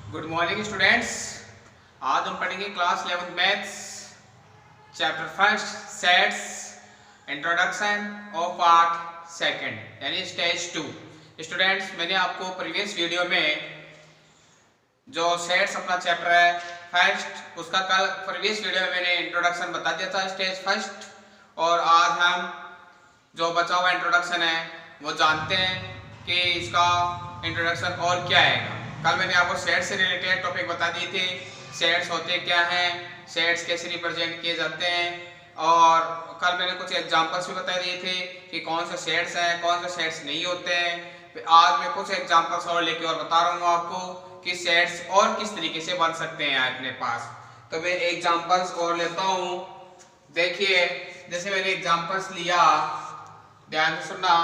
Good morning students. आज हम पढ़ेंगे class 11 maths chapter first sets introduction और पार्ट सेकंड यानी स्टेज 2। स्टूडेंट्स, मैंने आपको प्रीवियस वीडियो में जो सेट्स अपना चैप्टर है फर्स्ट उसका कल प्रीवियस वीडियो में मैंने इंट्रोडक्शन बता दिया था स्टेज फर्स्ट, और आज हम जो बचा हुआ इंट्रोडक्शन है वो जानते हैं कि इसका इंट्रोडक्शन और क्या है। कल मैंने आपको सेट्स से रिलेटेड टॉपिक बता दिए थे, सेट्स होते क्या हैं, सेट्स कैसे रिप्रेजेंट किए जाते हैं, और कल मैंने कुछ एग्जांपल्स भी बता दिए थे कि कौन से सेट्स हैं कौन से सेट्स नहीं होते हैं। आज मैं कुछ एग्जांपल्स और लेके और बता रहा हूँ आपको कि सेट्स और किस तरीके से बन सकते हैं अपने पास। तो मैं एग्जांपल्स और लेता हूँ। देखिए, जैसे मैंने एग्जांपल्स लिया, ध्यान से सुनना।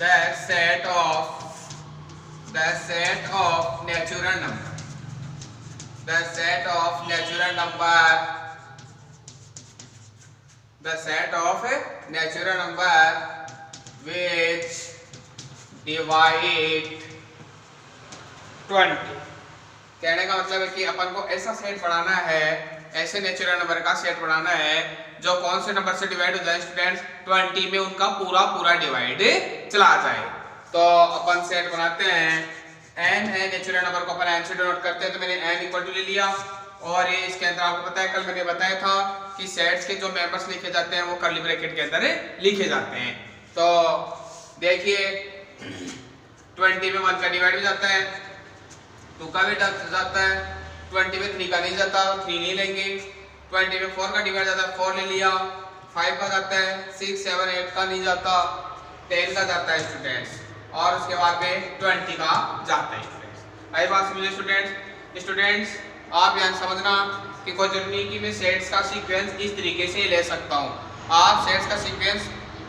The set of natural number, the set of natural number, the set of natural number which divide 20। कहने का मतलब है कि अपन को ऐसा सेट बनाना है, ऐसे नेचुरल नंबर का सेट बनाना है जो कौन से नंबर से डिवाइड हो जाए स्टूडेंट्स, 20 में उनका पूरा डिवाइड चला जाए। तो अपन सेट बनाते हैं, n है नेचुरल नंबर को अपन n से डिनोट करते हैं, तो मैंने n इक्वल टू ले लिया। और ये इसके अंदर आपको पता है कल मैंने बताया था कि सेट्स के जो मेंबर्स लिखे जाते हैं वो कर्ली ब्रैकेट के अंदर लिखे जाते हैं। तो देखिए 20 में 1 का डिवाइड हो जाता है, 2 का भी जाता है, 20 में 3 का नहीं जाता, 3 नहीं लेंगे। 20 में 4 का डिवाइड जाता है, 4 ले लिया। 5 का जाता है, 6 7 8 का नहीं जाता, 10 का जाता है स्टूडेंट्स, और उसके बाद में 20 का जाता है स्टूडेंट्स। आई बात समझिए स्टूडेंट्स आप यहाँ समझना कि कोई जरूरी नहीं कि मैं सेट्स का सीक्वेंस इस तरीके से ले सकता हूँ। आप सेट्स का सीक्वेंस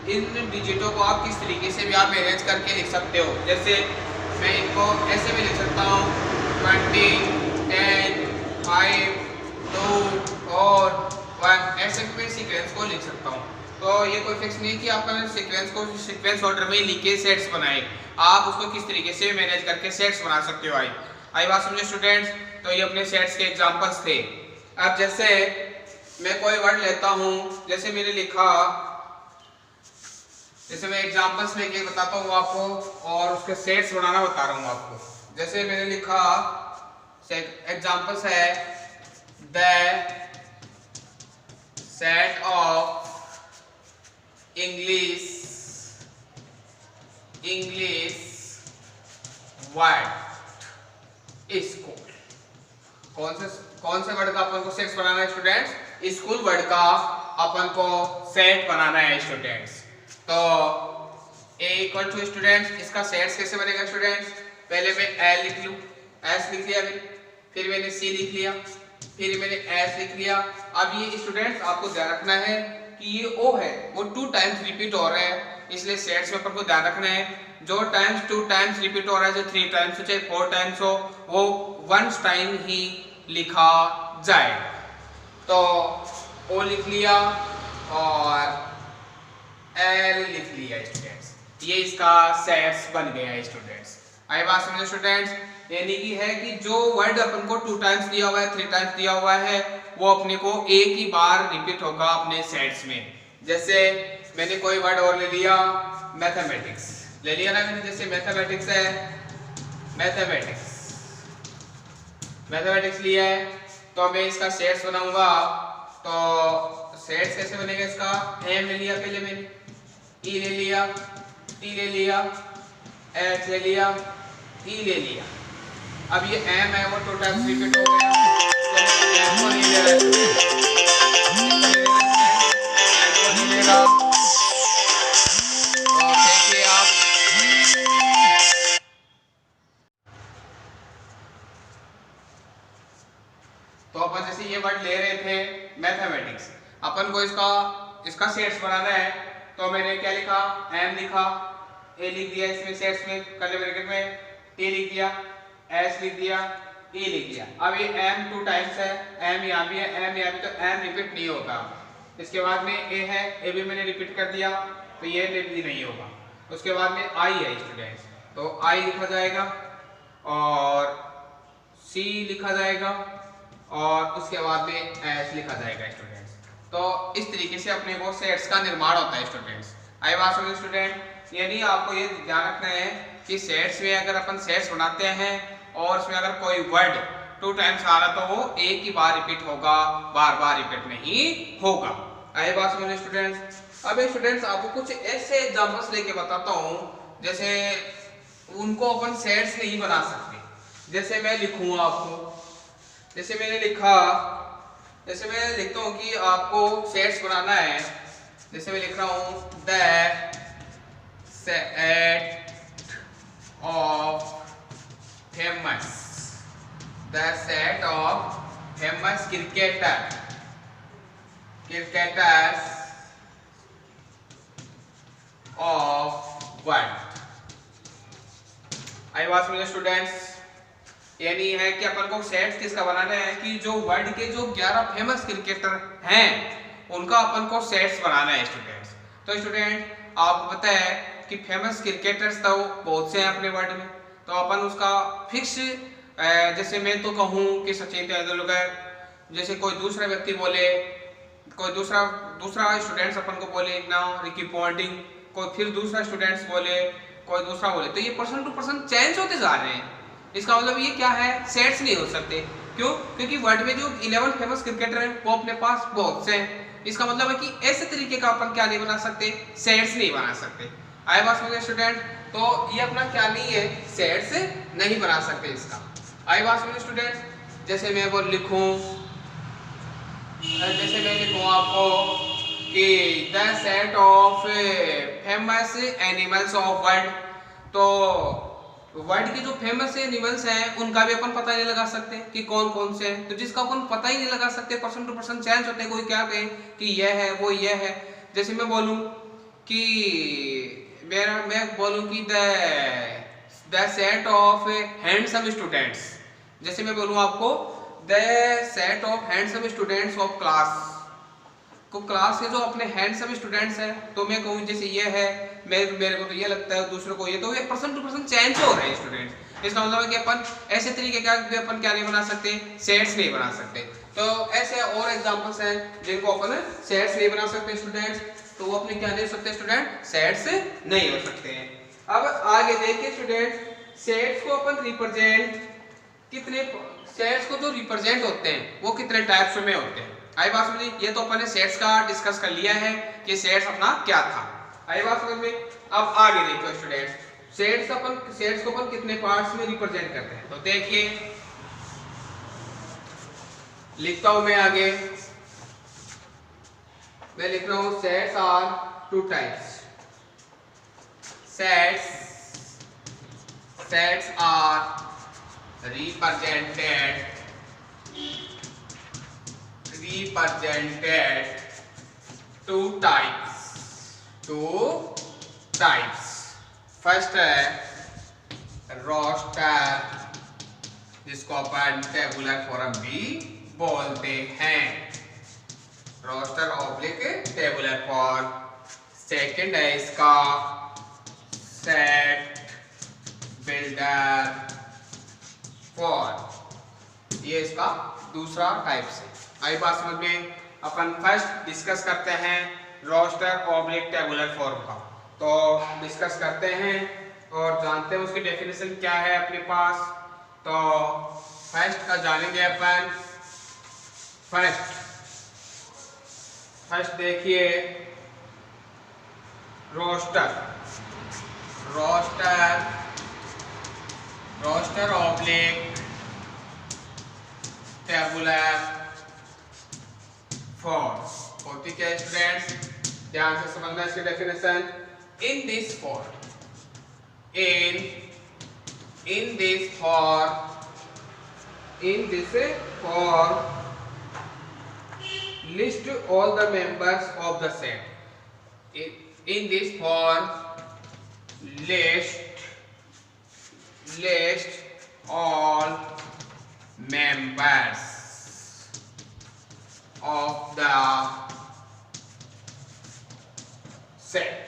इन डिजिटों को आप किस तरीके से भी आप मैनेज करके लिख सकते हो। जैसे मैं इनको ऐसे भी लिख सकता हूँ 20 10 5 2 और 1, ऐसे भी सीक्वेंस को लिख सकता हूँ। तो ये कोई फिक्स नहीं कि आप सीक्वेंस को सीक्वेंस ऑर्डर में लिख के सेट्स बनाए, आप उसको किस तरीके से मैनेज करके सेट्स बना सकते हो। आई बात समझे स्टूडेंट्स। तो ये अपने सेट्स के एग्जांपल्स थे। अब जैसे मैं कोई वर्ड लेता हूँ, जैसे मैंने लिखा, जैसे मैं एग्जांपल्स लेके बताता हूँ आपको और उसके सेट्स बनाना बता रहा हूँ आपको। जैसे मैंने लिखा, एग्जांपल्स है the set of English word school. कौन से वर्ड का अपन को सेट्स बनाना है स्टूडेंट्स? स्कूल वर्ड का अपन को सेट बनाना है स्टूडेंट्स। तो a इक्वल टू स्टूडेंट्स, इसका सेट्स कैसे बनेगा स्टूडेंट्स? पहले मैं l लिख लूं, s लिख लिया मैंने, फिर मैंने c लिख लिया, फिर मैंने s लिख लिया। अब ये स्टूडेंट्स आपको ध्यान रखना है कि ये o है वो 2 टाइम्स रिपीट हो रहा है, इसलिए सेट्स में अपन को ध्यान रखना है जो टाइम्स 2 टाइम्स रिपीट हो रहा है, चाहे 3 टाइम्स हो चाहे 4 टाइम्स हो, वो 1 टाइम ही लिखा जाएगा। तो o लिख लिया और l लिख लिया स्टूडेंट्स, ये इसका सेट्स बन गया है स्टूडेंट्स। आई बात समझो स्टूडेंट्स। यानी कि है कि जो वर्ड अपन को 2 टाइम्स दिया हुआ है 3 टाइम्स दिया हुआ है वो अपने को एक ही बार रिपीट होगा अपने सेट्स में। जैसे मैंने कोई वर्ड और ले लिया, मैथमेटिक्स ले लिया ना मैंने, जैसे मैथमेटिक्स है, मैथमेटिक्स लिया है, तो मैं इसका सेट्स बनाऊंगा। तो सेट्स कैसे बनेगा इसका? m ले लिया पहले मैंने, e ले लिया, t ले लिया, h ले लिया, e ले लिया। अब ये m है वो 2 टाइम्स रिपीट हो गया, तो m को नहीं ले रहा है। तो देखिए आप, तो अपन जैसे ये वर्ड ले रहे थे मैथमेटिक्स, अपन को इसका सेट्स बनाना है, तो मैंने क्या लिखा, m लिखा, a लिख दिया इसमें सेट्स में कर्ली ब्रैकेट में, t लिख दिया, s लिख दिया, e लिख दिया। अब ये m 2 टाइम्स है, m यहाँ भी है, m यहाँ भी, तो m रिपीट नहीं होगा। इसके बाद में a है, a भी मैंने रिपीट कर दिया, तो ये भी नहीं होगा। उसके बाद में i है स्टूडेंट्स, तो i लिखा जाएगा, और सी लिखा जाएगा और उसके बाद में एच लिखा जाएगा स्टूडेंट्स। तो इस तरीके से अपने को सेट्स का निर्माण होता है स्टूडेंट्स। आई बात समझ स्टूडेंट, यानी आपको ये ध्यान रखना है कि सेट्स में अगर अपन सेट्स बनाते हैं और उसमें अगर कोई वर्ड 2 टाइम्स आ रहा तो वो एक ही बार रिपीट होगा, बार बार रिपीट नहीं होगा। आई बात समझ स्टूडेंट्स। अब स्टूडेंट्स आपको कुछ ऐसे एग्जांपल्स लेके बताता हूँ जैसे उनको अपन सेट्स नहीं बना सकते। जैसे मैं लिखूंगा आपको, जैसे मैंने लिखा, जैसे मैं लिखता हूँ कि आपको सेट्स बनाना है। जैसे मैं लिख रहा हूँ the set of famous, the set of famous cricketers of world. आई बात समझे स्टूडेंट्स, यानी है कि अपन को सेट्स किसका बनाना है कि जो वर्ल्ड के जो 11 फेमस क्रिकेटर हैं उनका अपन को सेट्स बनाना है स्टूडेंट्स। तो स्टूडेंट आपको पता है कि फेमस क्रिकेटर्स तो बहुत से हैं अपने वर्ल्ड में, तो अपन उसका फिक्स, जैसे मैं तो कहूँ कि सचिन तेंदुलकर, जैसे कोई दूसरा व्यक्ति बोले, कोई दूसरा स्टूडेंट्स अपन को बोले ना रिकी पॉन्टिंग, कोई फिर दूसरा स्टूडेंट्स बोले, कोई दूसरा बोले, तो ये पर्सन टू पर्सन चेंज होते जा रहे हैं। इसका मतलब ये क्या है, सेट्स नहीं हो सकते। क्यों? क्योंकि वर्ल्ड में जो 11 फेमस क्रिकेटर हैं वो अपने पास बहुत से हैं। इसका मतलब है कि ऐसे तरीके का अपन क्या नहीं बना सकते, सेट्स नहीं बना सकते। आए बात समझे स्टूडेंट, तो ये अपना क्या नहीं है, सेट्स नहीं बना सकते इसका। आई बात समझे स्टूडेंट, जैसे मैं वो लिखूं, जैसे मैं लिखूं आपको कि the set of famous animals of world, तो वर्ल्ड के जो फेमस एनिमल्स हैं उनका भी अपन पता नहीं लगा सकते कि कौन कौन से हैं। तो जिसका अपन पता ही नहीं लगा सकते, पर्सन टू पर्सन चेंज होते हैं, कोई क्या कहे कि यह है वो यह है। जैसे मैं बोलूं कि मैं बोलूं कि the set of handsome students, जैसे मैं बोलूं आपको the set of handsome students of class, को क्लास के जो अपने हैंडसम स्टूडेंट्स हैं, तो मैं कहूँ जैसे ये है, मेरे को तो ये लगता है, दूसरे को ये, तो ये पर्सन टू पर्सन चेंज हो रहे हैं स्टूडेंट्स। इसका मतलब है कि अपन ऐसे तरीके का भी अपन क्या नहीं बना सकते, सेट्स नहीं बना सकते। तो ऐसे और एग्जांपल्स हैं जिनको अपन सेट्स नहीं बना सकते स्टूडेंट्स, तो वो अपने क्या नहीं हो सकते स्टूडेंट, सेट्स नहीं हो सकते हैं। अब आगे देखिए स्टूडेंट, सेट्स को अपन रिप्रेजेंट कितने, सेट्स को जो रिप्रेजेंट होते हैं वो कितने टाइप्स में होते हैं। आई बात समझ, ये तो अपन ने सेट्स का डिस्कस कर लिया है कि सेट्स अपना क्या था। आई बात समझ में। अब आगे देखो स्टूडेंट, सेट्स को अपन कितने पार्ट्स में रिप्रेजेंट करते हैं। तो देखिए लिखता हूं मैं आगे, मैं लिख रहा हूं sets are 2 types, sets are represented 2 types। First है रोस्टर, जिसको अपन टेबुलर फॉर्म भी बोलते हैं, roster oblique tabular form. Second है इसका सेट बिल्डर फॉर्म, ये इसका दूसरा टाइप है। आई बात समझ में। अपन फर्स्ट डिस्कस करते हैं रोस्टर ऑब्लिक टेबुलर फॉर्म का, तो डिस्कस करते हैं और जानते हैं उसकी डेफिनेशन क्या है अपने पास। तो फर्स्ट का जानेंगे अपन। फर्स्ट देखिए रोस्टर ऑब्लिक टेबुलर फॉर्म होती क्या स्टूडेंट्स, ध्यान से समझना इसकी definition. In this form list all the members of the set। in this form list all members of the set।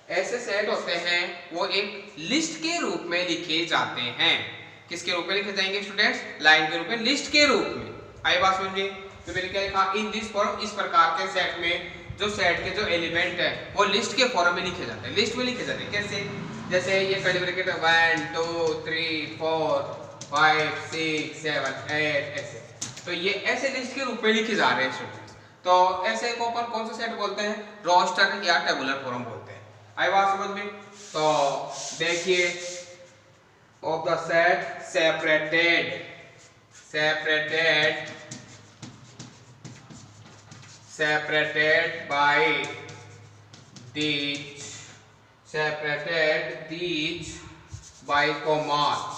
ऐसे सेट होते हैं वो एक लिस्ट के रूप में लिखे जाते हैं। किसके रूप में लिखे जाएंगे स्टूडेंट्स? लाइन के रूप में, लिस्ट के रूप में। आई बात समझिए। तो मैंने क्या लिखा? इन दिस फॉर्म, इस प्रकार के सेट में जो सेट के जो एलिमेंट है वो लिस्ट के फॉर्म में लिखे जाते हैं, लिस्ट में लिखे जाते हैं। कैसे? जैसे ये कर्ली ब्रैकेट 1 2 3 4 5 6 7 8 ऐसे, तो ये ऐसे लिस्ट के रूप में लिखे जा रहे हैं स्टूडेंट्स। तो ऐसे को अपन कौन सा सेट बोलते हैं? रोस्टर या टेबुलर फॉर्म बोलते हैं। आई बात समझ में? तो देखिए, of the set separated by these by commas,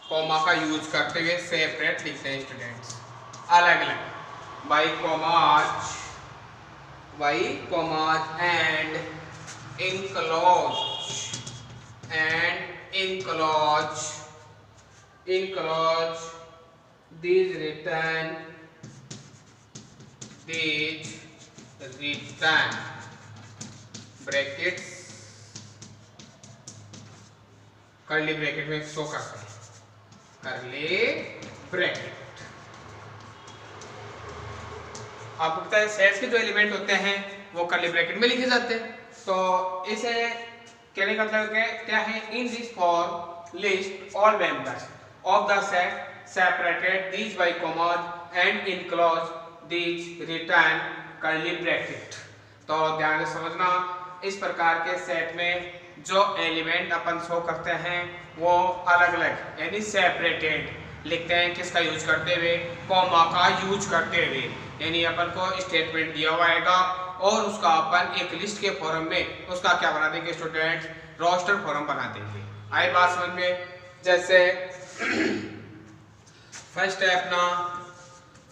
comma का यूज करते हुए सेपरेट लिखते हैं स्टूडेंट्स, अलग अलग, by commas and enclose these written brackets, curly bracket में शो करते हैं, कर्ली ब्रैकेट। आपको पता है सेट्स के जो एलिमेंट होते हैं वो कर्ली ब्रैकेट में लिखे जाते हैं। तो इसे कहने का मतलब क्या है? In this form list all members of the set separated these by commas and enclose these return curly bracket. तो ध्यान से समझना, इस प्रकार के सेट में जो एलिमेंट अपन शो करते हैं वो अलग अलग यानी सेपरेटेड लिखते हैं। किसका यूज करते हुए? कॉमा का यूज करते हुए। यानी अपन को स्टेटमेंट दिया हुआ आएगा और उसका अपन एक लिस्ट के फॉर्म में उसका क्या बना देंगे स्टूडेंट्स? रोस्टर फॉर्म बना देंगे। आई बात समझ में? जैसे फर्स्ट है अपना,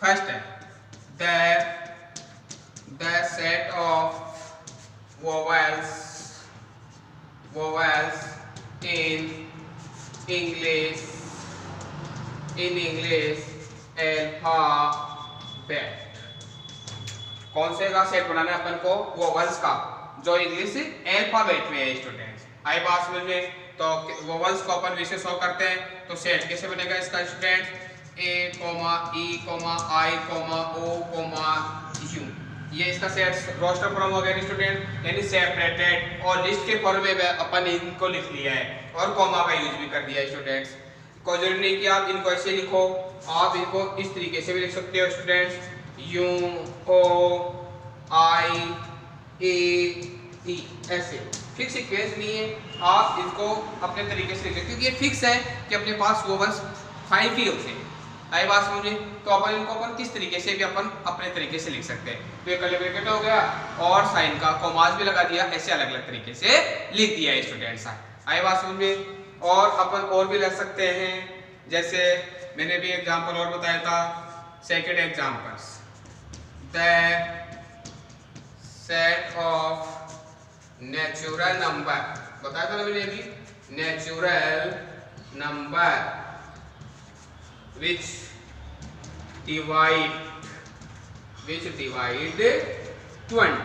फर्स्ट है the set of vowels in English alphabet। कौन से का सेट बनाना है अपन को? वोवल्स का, जो इंग्लिश अल्फाबेट में है स्टूडेंट्स। आई बात समझ में? तो वोवल्स को अपन विशेष शो करते हैं, तो सेट कैसे बनेगा इसका students? A comma E comma I comma O comma U, ये इसका सेट रोस्टर फॉर्म हो गया स्टूडेंट, यानी सेपरेटेड। और लिस्ट के फॉर्म में अपन इनको लिख लिया है और कॉमा का यूज भी कर दिया है स्टूडेंट्स। कोई जरूरी नहीं कि आप इनको ऐसे लिखो, आप इनको इस तरीके से भी लिख सकते हो स्टूडेंट्स, यू ओ आई ए ई, ऐसे फिक्स सीक्वेंस नहीं है, आप इसको अपने तरीके से लिख, क्योंकि ये फिक्स है कि अपने पास वोवल्स 5 ही होते हैं। आई बात समझे? तो अपन इनको अपन किस तरीके से भी अपन अपने तरीके से लिख सकते हैं। तो ये कर्ली ब्रैकेट हो गया और साइन का कॉमास भी लगा दिया, ऐसे अलग अलग तरीके से लिख दिया स्टूडेंट्स। आई बात समझ में? और अपन और भी लिख सकते हैं, जैसे मैंने भी एग्जांपल और बताया था, second examples, the set of natural number, बताया था ना मैंने अभी, नेचुरल नंबर which divide 20।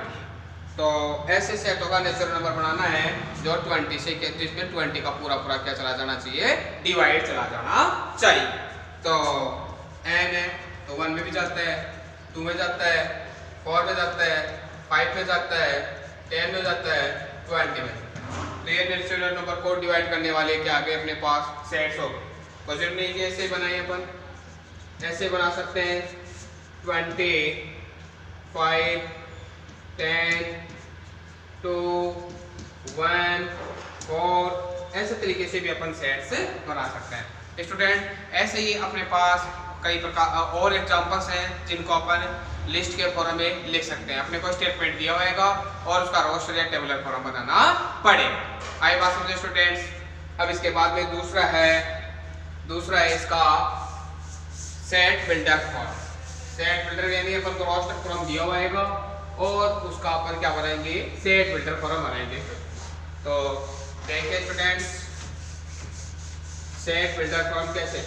तो ऐसे सेटों का नेचुरल नंबर बनाना है जो 20 से, जिसमें 20 का पूरा पूरा क्या चला जाना चाहिए? डिवाइड चला जाना चाहिए। तो n है तो 1 में भी जाता है, 2 में जाता है, 4 में जाता है, 5 में जाता है, 10 में जाता है, 20 में जाता है। तो ये नेचुरल नंबर को डिवाइड करने वाले क्या आ गए अपने पास? सेट्स हो गए। जरूरी नहीं कि ऐसे बनाइए, अपन ऐसे बना सकते हैं 20 5 10 2 1 4, ऐसे तरीके से भी अपन सेट्स बना सकते हैं स्टूडेंट। ऐसे ही अपने पास कई प्रकार और एग्जांपल्स हैं जिनको अपन लिस्ट के फॉर्म में लिख सकते हैं। अपने को स्टेटमेंट दिया होगा और उसका रोस्टर या टेबुलर फॉर्म बनाना पड़ेगा। आई बात समझे स्टूडेंट्स? अब इसके बाद में दूसरा है इसका set builder form. Set builder यानी अपन को रोस्टर फॉर्म दिया होगा और उसका अपन क्या बनाएंगे? सेट बिल्डर फॉर्म बनाएंगे। तो देखिए स्टूडेंट्स, सेट बिल्डर फॉर्म कैसे,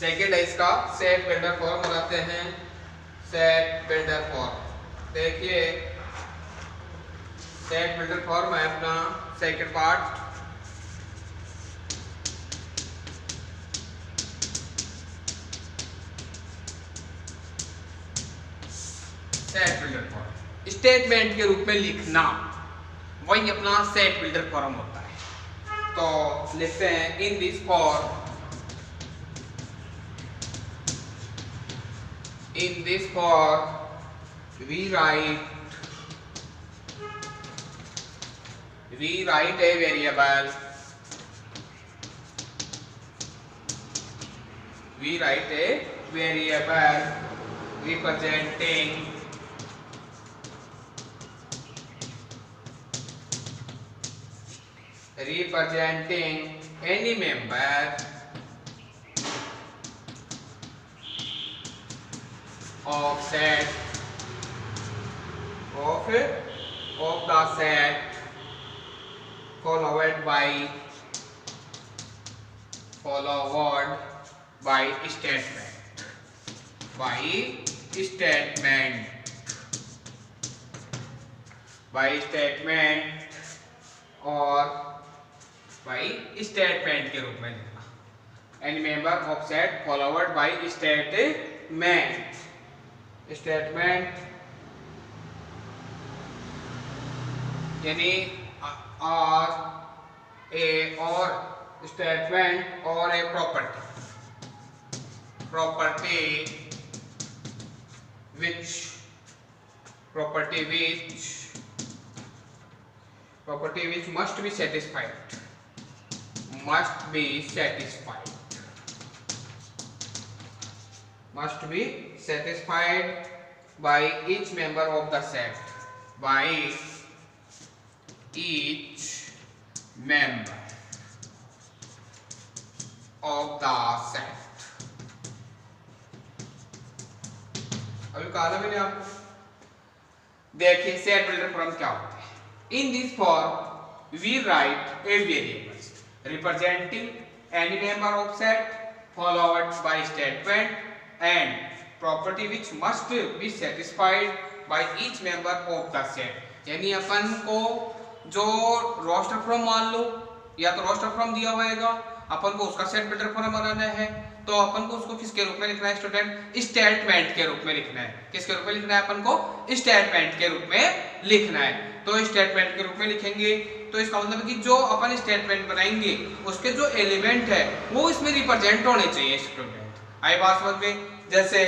सेकंड है इसका सेट बिल्डर फॉर्म बनाते हैं। सेट बिल्डर फॉर्म देखिए, सेट बिल्डर फॉर्म है अपना second part. Set builder form statement के रूप में लिखना, वही अपना सेट बिल्डर फॉर्म होता है। तो लिखते हैं इन this form, in this form we write a variable, representing any member of set of the set followed by statement, और by statement के रूप में लिखना। any member of set followed by statement, यानी और ए और स्टेटमेंट और ए property which must be satisfied by each member of the set, अभी कहा था मैंने आपको। देखिए सेट बिल्डर फॉर्म क्या होता है। In this form we write a variables representing any member of set followed by statement and property which must be satisfied by each member of the set. यानी अपन को जो रोस्टर फॉर्म मान लो, या तो रोस्टर फॉर्म दिया होगा, अपन को उसका सेट बिल्डर फॉर्म बनाना है, तो अपन को उसको किसके रूप में लिखना है स्टूडेंट? स्टेटमेंट के रूप में लिखना है। किसके रूप में लिखना है? अपन को स्टेटमेंट के रूप में लिखना है। तो स्टेटमेंट के रूप में लिखेंगे तो इसका मतलब है कि जो अपन स्टेटमेंट बनाएंगे उसके जो एलिमेंट है वो इसमें रिप्रेजेंट होने चाहिए स्टूडेंट। आई बात समझ में? जैसे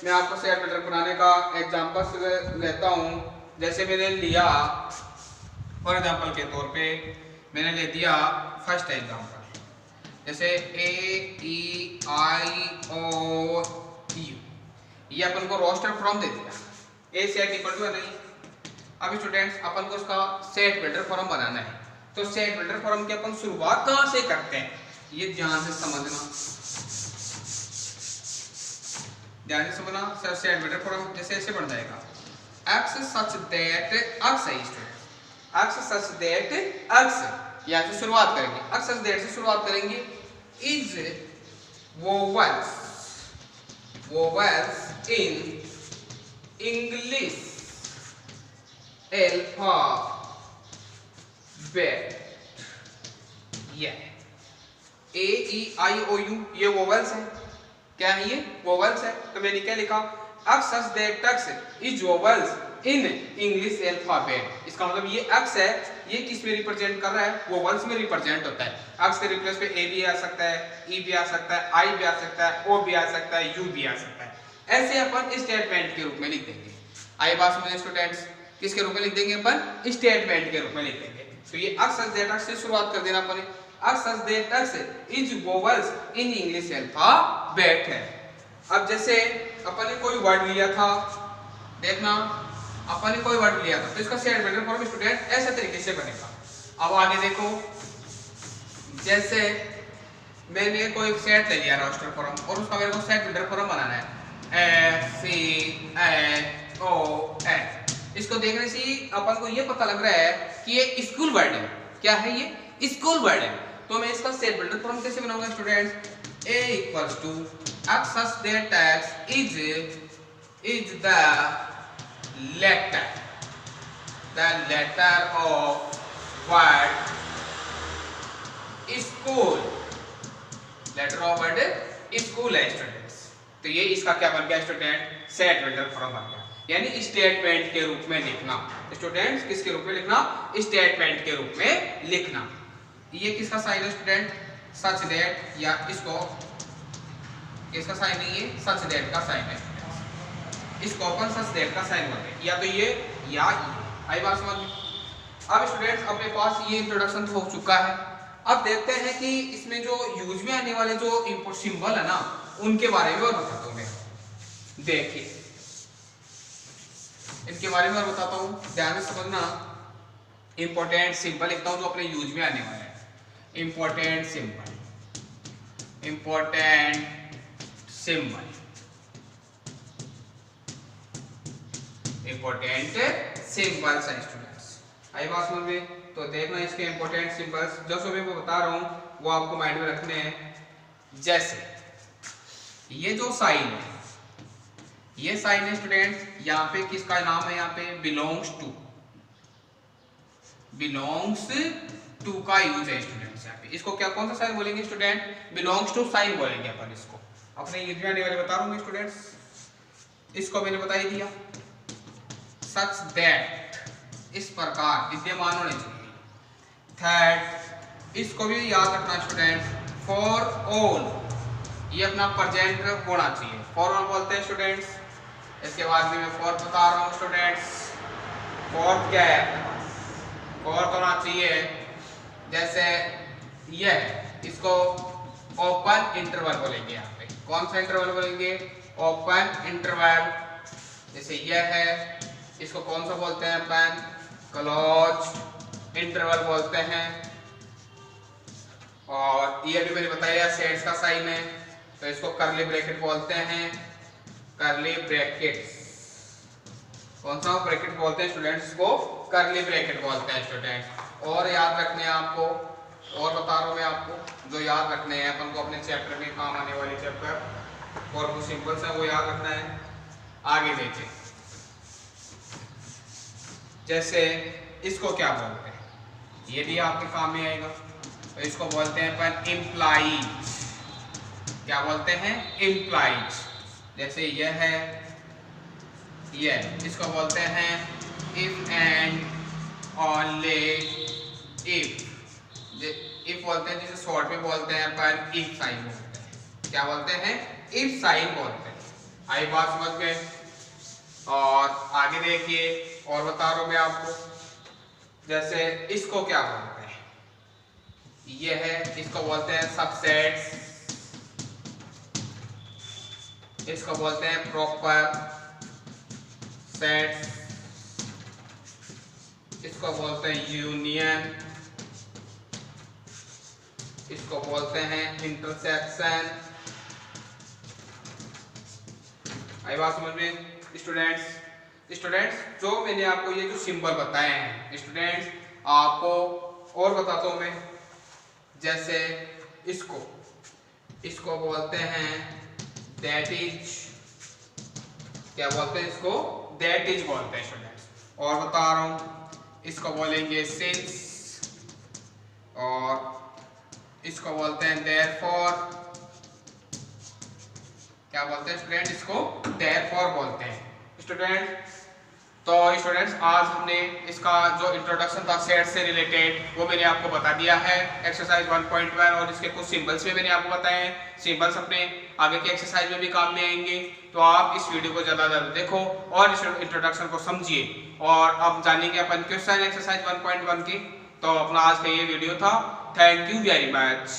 मैं आपको सेट बिल्डर बनाने का एग्जांपल लेता हूं। जैसे मैंने लिया फॉर एग्जांपल के तौर पे मैंने ले दिया फर्स्ट एग्जांपल, जैसे AEIOU, ये अपन को रोस्टर फॉर्म दे दिया। ए सेट इक्वल टू नहीं। अब स्टूडेंट्स अपन को उसका सेट बिल्डर फॉर्म बनाना है, तो सेट बिल्डर फॉर्म की अपन शुरुआत कहां से करते हैं ये ध्यान से समझना। सेट बिल्डर फॉर्म जैसे ऐसे बन जाएगा x such that x है student, x such that x, यहाँ से शुरुआत करेंगे। x such that से शुरुआत करेंगे। is vowels in English alphabet, AEIOU ये वोवेल्स है। क्या है ये? वोवेल्स है। तो मैंने क्या लिखा? x such that x is vowels in English alphabet। इसका मतलब ये x है, ये किस में रिप्रेजेंट कर रहा है? वोवेल्स में रिप्रेजेंट होता है। x के रिप्लेस पे a भी आ सकता है, e भी आ सकता है, i भी आ सकता है, o भी आ सकता है, u भी आ सकता है। ऐसे अपन स्टेटमेंट के रूप में लिख देंगे। आई बात समझे स्टूडेंट्स? किसके रूप में लिख देंगे अपन? स्टेटमेंट के रूप में लिख देंगे। तो ये x such that x से शुरुआत कर देना अपन। x such that x is vowels in English alphabet है। अब जैसे अपन ने कोई वर्ड लिया था, देखना अपन ने कोई वर्ड लिया था, तो इसका सेट बिल्डर फॉर्म स्टूडेंट ऐसे तरीके से बनेगा। अब आगे देखो, जैसे मैंने कोई सेट ले लिया रोस्टर फॉर्म और उसका मेरे को सेट बिल्डर फॉर्म बनाना है FCNON। इसको देखने से अपन को ये पता लग रहा है कि ये स्कूल वर्ड है। क्या है ये? स्कूल वर्ड है। तो मैं इसका सेट बिल्डर फॉर्म कैसे बनाऊंगा students? A equals to x such that x is the letter the letter of word school, letter of word school है स्टूडेंट्स। तो ये इसका क्या बन गया स्टूडेंट, सेट वेक्टर फॉर्म बन गया, यानी स्टेटमेंट के रूप में लिखना। स्टूडेंट्स किसके रूप में लिखना, स्टेटमेंट के रूप में लिखना। ये किसका साइन है स्टूडेंट, सच दैट, या इसको किसका साइन है, ये सच दैट का साइन है। इसको अपन सच दैट का साइन बोलते हैं, या तो ये या ये। आई बात समझ में। अब स्टूडेंट्स अपने पास ये इंट्रोडक्शन हो चुका है। अब देखते हैं कि इसमें जो यूज में आने वाले जो इंपोर्ट सिंबल है ना, उनके बारे में और बताता हूं मैं। देखिए इनके बारे में और बताता हूं, ध्यान से समझना। इंपॉर्टेंट सिंबल लिखता हूं जो अपने यूज में आने वाले हैं। Important symbol, important symbol, important symbols हैं स्टूडेंट्स। आई बात समझ में। तो देखना इसके इंपॉर्टेंट सिंबल्स जो सभी मैं बता रहा हूं वो आपको माइंड में रखने हैं। जैसे ये जो साइन है, ये साइन है स्टूडेंट्स, यहाँ पे किसका नाम है, यहाँ पे बिलोंग्स टू, बिलोंग्स टू का यूज है स्टूडेंट्स। यहाँ पे इसको क्या कौन सा साइन बोलेंगे स्टूडेंट, बिलोंग्स टू साइन बोलेंगे अपन इसको। अपने यूज में आने वाले बता रहा हूँ स्टूडेंट्स। इसको मैंने बता ही दिया, सच दैट, इस प्रकार विद्यमान होने चाहिए। थर्ड, इसको भी याद रखना स्टूडेंट्स, फॉर ऑल, ये अपना प्रेजेंट होना चाहिए। फॉर ऑल बोलते हैं स्टूडेंट्स। इसके बाद भी मैं फोर्थ बता रहा हूँ स्टूडेंट्स। फोर्थ क्या है, फोर्थ होना चाहिए जैसे ये है, इसको ओपन इंटरवल बोलेंगे। यहाँ पे कौन सा इंटरवल बोलेंगे, ओपन इंटरवल। जैसे ये है, इसको कौन सा बोलते हैं अपन, क्लोज इंटरवल बोलते हैं। और ये भी मैंने बताया सेट्स का साइन है, तो इसको कर्ली ब्रैकेट बोलते हैं, कर्ली ब्रैकेट। कौन सा ब्रैकेट बोलते हैं स्टूडेंट्स, को कर्ली ब्रैकेट बोलते हैं स्टूडेंट। और याद रखने हैं आपको, और बता रहा हूं मैं आपको जो याद रखने हैं अपन को अपने चैप्टर में काम आने वाले चैप्टर और कुछ सिंपल्स है वो याद रखना है। आगे देखिए, जैसे इसको क्या बोलते हैं, ये भी आपके काम में आएगा। तो इसको बोलते हैं अपन इम्प्लाइज। क्या बोलते हैं, इम्प्लाइज। जैसे ये है, ये इसको बोलते हैं if and only if. If बोलते हैं जिसे शॉर्ट में बोलते हैं अपन इफ साइन बोलते हैं। क्या बोलते हैं, इफ साइन बोलते हैं। आई बात समझ गए। और आगे देखिए, और बता रहा हूं मैं आपको, जैसे इसको क्या बोलते हैं, ये है, इसको बोलते हैं सबसेट्स, इसको बोलते हैं प्रॉपर सेट्स, इसको बोलते हैं यूनियन, इसको बोलते हैं इंटरसेक्शन। आई बात समझ में स्टूडेंट्स। स्टूडेंट्स जो मैंने आपको ये जो सिंबल बताए हैं स्टूडेंट्स, आपको और बताता हूं मैं। जैसे इसको बोलते हैं दैट इज। क्या बोलते हैं इसको, दैट इज बोलते हैं स्टूडेंट्स। और बता रहा हूं, इसको बोलेंगे सिंस, और इसको बोलते हैं देयरफॉर। क्या बोलते हैं स्टूडेंट, इसको देयरफॉर बोलते हैं स्टूडेंट। तो स्टूडेंट्स आज हमने इसका जो इंट्रोडक्शन था सेट से रिलेटेड वो मैंने आपको बता दिया है, एक्सरसाइज 1.1। और इसके कुछ सिंबल्स भी मैंने आपको बताए हैं। सिंबल्स अपने आगे के एक्सरसाइज में भी काम में आएंगे। तो आप इस वीडियो को ज़्यादा देखो और इस इंट्रोडक्शन को समझिए, और अब जानेंगे अपन क्वेश्चन एक्सरसाइज 1.1 की। तो अपना आज का ये वीडियो था। Thank you very much.